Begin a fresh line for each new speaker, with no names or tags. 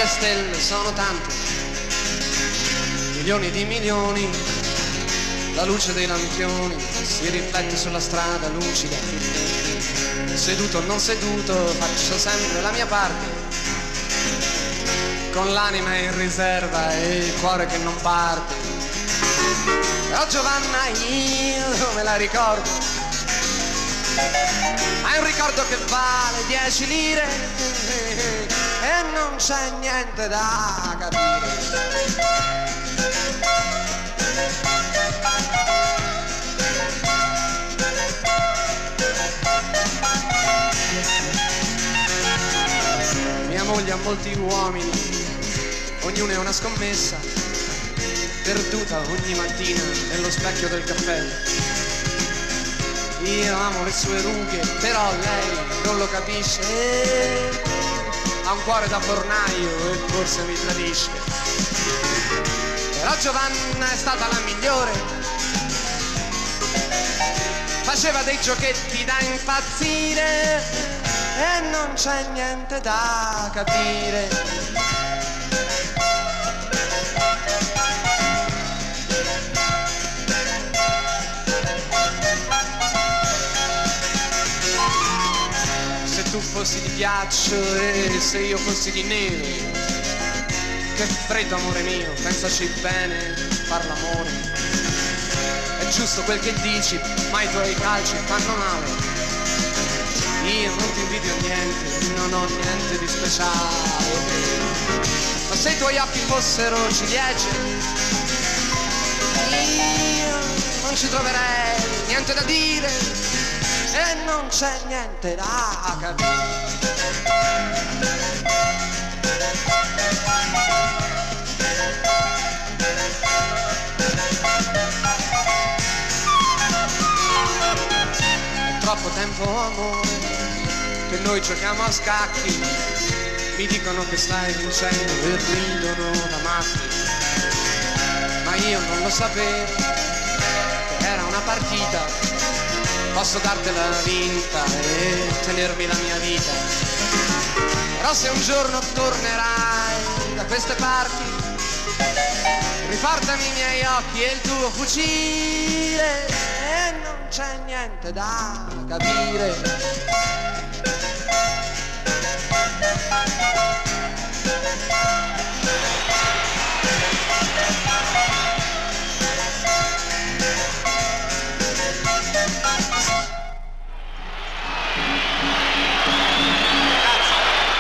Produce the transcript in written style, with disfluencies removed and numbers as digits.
le stelle sono tante, milioni di milioni, la luce dei lampioni si riflette sulla strada lucida. Seduto o non seduto faccio sempre la mia parte, con l'anima in riserva e il cuore che non parte. Però Giovanna io me la ricordo, ma è un ricordo che vale 10 lire e non c'è niente da capire. Mia moglie ha molti uomini, ognuno è una scommessa, perduta ogni mattina nello specchio del caffè. Io amo le sue rughe, però lei non lo capisce, ha un cuore da fornaio e forse mi tradisce. Però Giovanna è stata la migliore, faceva dei giochetti da impazzire e non c'è niente da capire. Se tu fossi di ghiaccio e se io fossi di neve, che freddo amore mio, pensaci bene, far l'amore. È giusto quel che dici, ma i tuoi calci fanno male. Io non ti invidio niente, non ho niente di speciale. Ma se i tuoi occhi fossero ciliegie, io non ci troverei niente da dire e non c'è niente da capire. È troppo tempo amore che noi giochiamo a scacchi, mi dicono che stai vincendo e ridono da matti, ma io non lo sapevo che era una partita, posso dartela vinta e tenermi la mia vita. Però se un giorno tornerai da queste parti, riportami i miei occhi e il tuo fucile e non c'è niente da capire.